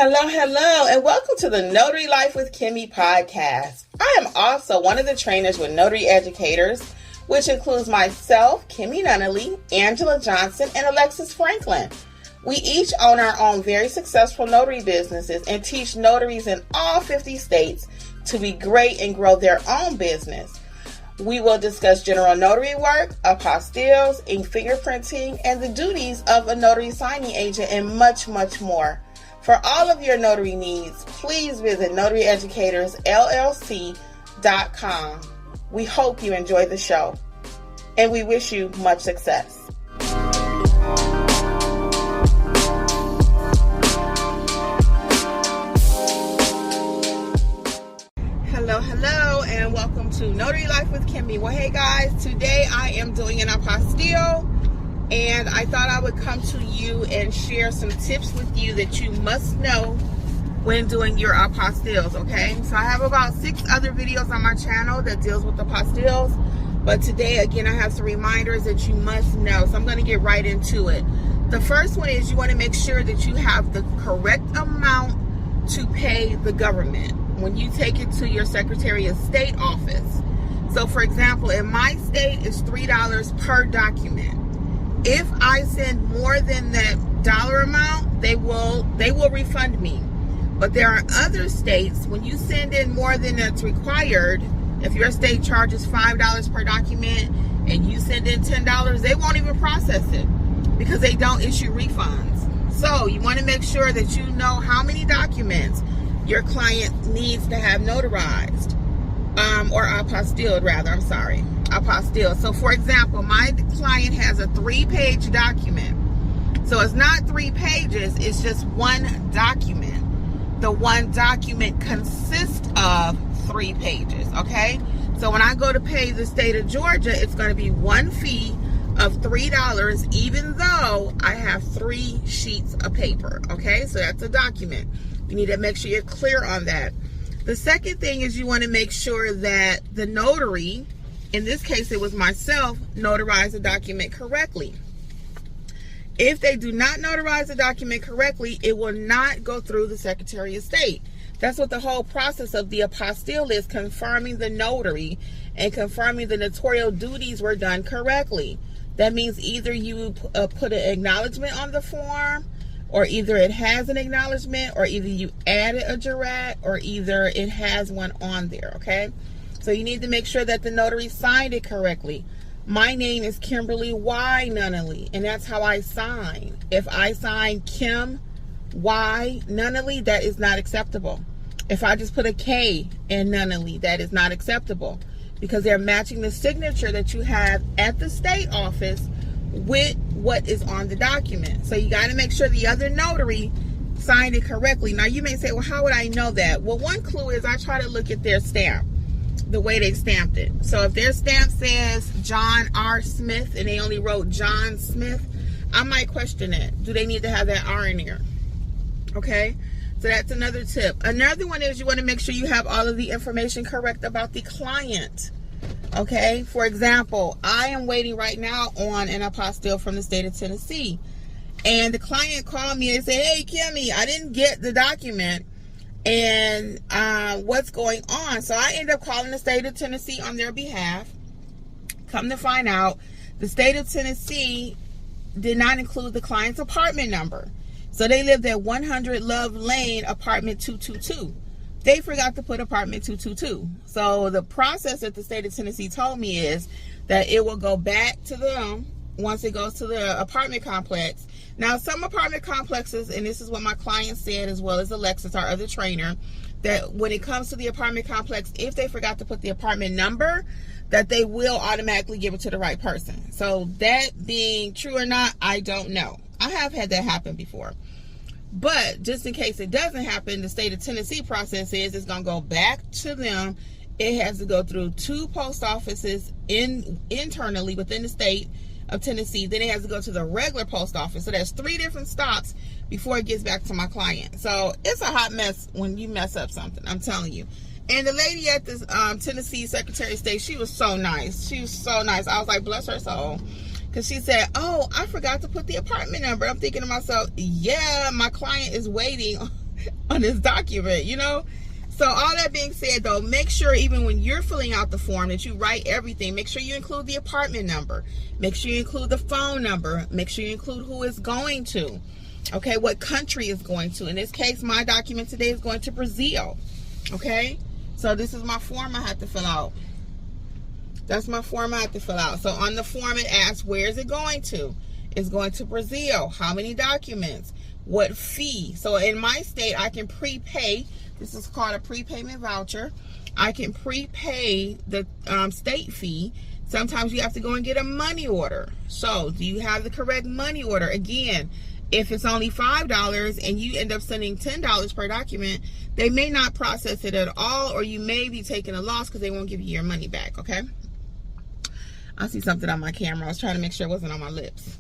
Hello, and welcome to the Notary Life with Kimmi Podcast. I am also one of the trainers with Notary Educators, which includes myself, Kimberly Nunnally, Angela Johnson, and Alexis Franklin. We each own our own very successful notary businesses and teach notaries in all 50 states to be great and grow their own business. We will discuss general notary work, apostilles, ink fingerprinting, and the duties of a notary signing agent, and much, much more. For all of your notary needs, please visit notaryeducatorsllc.com. We hope you enjoy the show, and we wish you much success. Hello, and welcome to Notary Life with Kimmi. Well, hey guys, today I am doing an apostille, and I thought I would come to you and share some tips with you that you must know when doing your apostilles, okay? So I have about 6 other videos on my channel that deals with apostilles, but today, again, I have some reminders that you must know, so I'm going to get right into it. The first one is you want to make sure that you have the correct amount to pay the government when you take it to your Secretary of State office. So, for example, in my state, it's $3 per document. If I send more than that dollar amount, they will refund me. But there are other states, when you send in more than that's required, if your state charges $5 per document and you send in $10, they won't even process it because they don't issue refunds. So you want to make sure that you know how many documents your client needs to have notarized, or apostilled rather, apostille. So for example, my client has a 3-page document. So it's not 3 pages, it's just one document. The one document consists of 3 pages, okay? So when I go to pay the state of Georgia, it's going to be one fee of $3, even though I have 3 sheets of paper, okay? So that's a document. You need to make sure you're clear on that. The second thing is you want to make sure that the notary, in this case it was myself, notarized the document correctly. If they do not notarize the document correctly, it will not go through the Secretary of State. That's what the whole process of the apostille is, confirming the notary and confirming the notarial duties were done correctly. That means either you put an acknowledgement on the form, or either it has an acknowledgement, or either you added a jurat, or either it has one on there, okay? So you need to make sure that the notary signed it correctly. My name is Kimberly Y. Nunnally, and that's how I sign. If I sign Kim Y. Nunnally, that is not acceptable. If I just put a K in Nunnally, that is not acceptable, because they're matching the signature that you have at the state office with what is on the document. So you got to make sure the other notary signed it correctly. Now you may say, well, how would I know that? Well, one clue is I try to look at their stamp, the way they stamped it. So if their stamp says John R. Smith and they only wrote John Smith, I might question it. Do they need to have that R in there? Okay, so that's another tip. Another one is you want to make sure you have all of the information correct about the client. Okay, for example, I am waiting right now on an apostille from the state of Tennessee, and the client called me and said, hey Kimmi, I didn't get the document, and what's going on? So I ended up calling the state of Tennessee on their behalf. Come to find out, the state of Tennessee did not include the client's apartment number. So they lived at 100 Love Lane, apartment 222. They forgot to put apartment 222. So the process that the state of Tennessee told me is that it will go back to them once it goes to the apartment complex. Now, some apartment complexes, and this is what my client said, as well as Alexis, our other trainer, that when it comes to the apartment complex, if they forgot to put the apartment number, that they will automatically give it to the right person. So that being true or not, I don't know. I have had that happen before. But just in case it doesn't happen, the state of Tennessee process is it's going to go back to them. It has to go through 2 post offices internally within the state of Tennessee. Then it has to go to the regular post office. So there's 3 different stops before it gets back to my client. So it's a hot mess when you mess up something, I'm telling you. And the lady at this Tennessee Secretary of State, she was so nice. She was so nice. I was like, bless her soul. Because she said, oh, I forgot to put the apartment number. I'm thinking to myself, yeah, my client is waiting on this document, you know? So all that being said, though, make sure even when you're filling out the form that you write everything. Make sure you include the apartment number. Make sure you include the phone number. Make sure you include who it's going to. Okay, what country is going to. In this case, my document today is going to Brazil. Okay, so this is my form I have to fill out. That's my form I have to fill out. So on the form, it asks, where is it going to? It's going to Brazil. How many documents? What fee? So in my state, I can prepay. This is called a prepayment voucher. I can prepay the state fee. Sometimes you have to go and get a money order. So do you have the correct money order? Again, if it's only $5 and you end up sending $10 per document, they may not process it at all, or you may be taking a loss because they won't give you your money back, okay? I see something on my camera. I was trying to make sure it wasn't on my lips.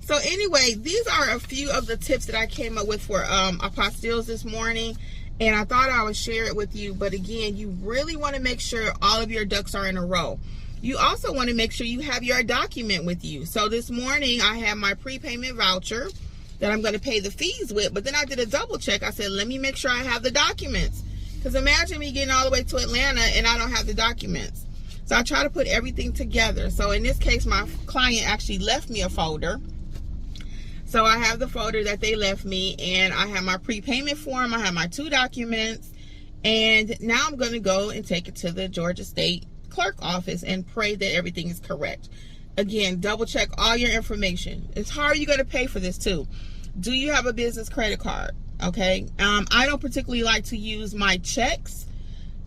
So anyway, these are a few of the tips that I came up with for apostilles this morning. And I thought I would share it with you. But again, you really want to make sure all of your ducks are in a row. You also want to make sure you have your document with you. So this morning, I have my prepayment voucher that I'm going to pay the fees with. But then I did a double check. I said, let me make sure I have the documents. Because imagine me getting all the way to Atlanta and I don't have the documents. So I try to put everything together. So in this case, my client actually left me a folder. So I have the folder that they left me, and I have my prepayment form. I have my 2 documents, and now I'm going to go and take it to the Georgia State Clerk office and pray that everything is correct. Again, double check all your information. It's how are you going to pay for this too? Do you have a business credit card? Okay. I don't particularly like to use my checks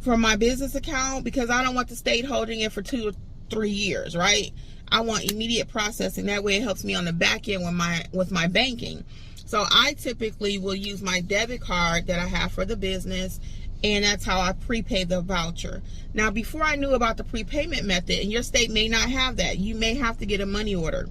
for my business account because I don't want the state holding it for 2 or 3 years, right? I want immediate processing. That way it helps me on the back end with my banking. So I typically will use my debit card that I have for the business, and that's how I prepay the voucher. Now, before I knew about the prepayment method, and your state may not have that, you may have to get a money order.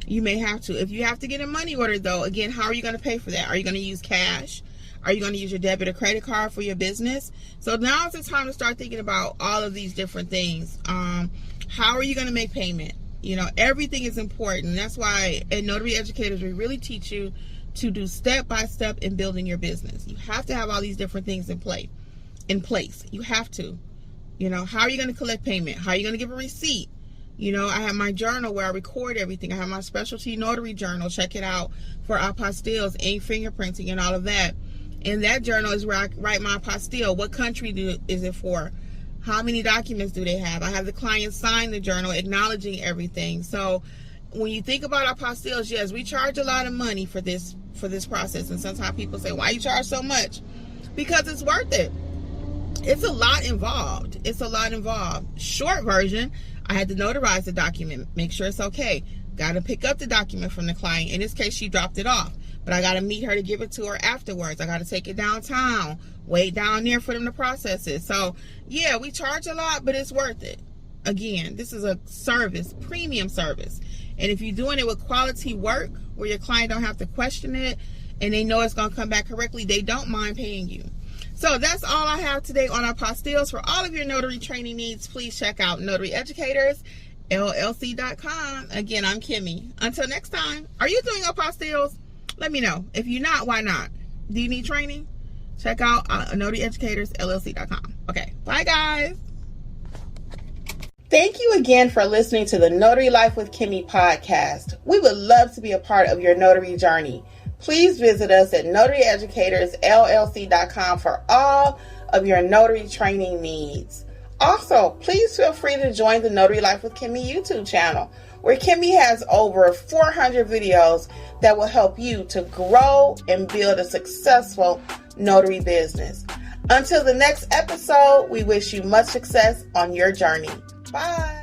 You may have to. If you have to get a money order, though, again, how are you going to pay for that? Are you going to use cash? Are you going to use your debit or credit card for your business? So now is the time to start thinking about all of these different things. How are you going to make payment? You know, everything is important. That's why at Notary Educators, we really teach you to do step-by-step in building your business. You have to have all these different things in place. You have to. You know, how are you going to collect payment? How are you going to give a receipt? You know, I have my journal where I record everything. I have my specialty notary journal. Check it out for apostilles, ink fingerprinting, and all of that. In that journal is where I write my apostille. What country is it for? How many documents do they have? I have the client sign the journal acknowledging everything. So when you think about apostilles, yes, we charge a lot of money for this process. And sometimes people say, why you charge so much? Because it's worth it. It's a lot involved. It's a lot involved. Short version, I had to notarize the document, make sure it's okay. Got to pick up the document from the client. In this case, she dropped it off. But I got to meet her to give it to her afterwards. I got to take it downtown, wait down there for them to process it. So, yeah, we charge a lot, but it's worth it. Again, this is a service, premium service. And if you're doing it with quality work where your client don't have to question it and they know it's going to come back correctly, they don't mind paying you. So that's all I have today on apostilles. For all of your notary training needs, please check out Notary Educators, LLC.com. Again, I'm Kimmi. Until next time, are you doing apostilles? Let me know. If you're not, why not? Do you need training? Check out NotaryEducatorsLLC.com. Okay, bye guys. Thank you again for listening to the Notary Life with Kimmi podcast. We would love to be a part of your notary journey. Please visit us at NotaryEducatorsLLC.com for all of your notary training needs. Also, please feel free to join the Notary Life with Kimmi YouTube channel, where Kimmi has over 400 videos that will help you to grow and build a successful notary business. Until the next episode, we wish you much success on your journey. Bye.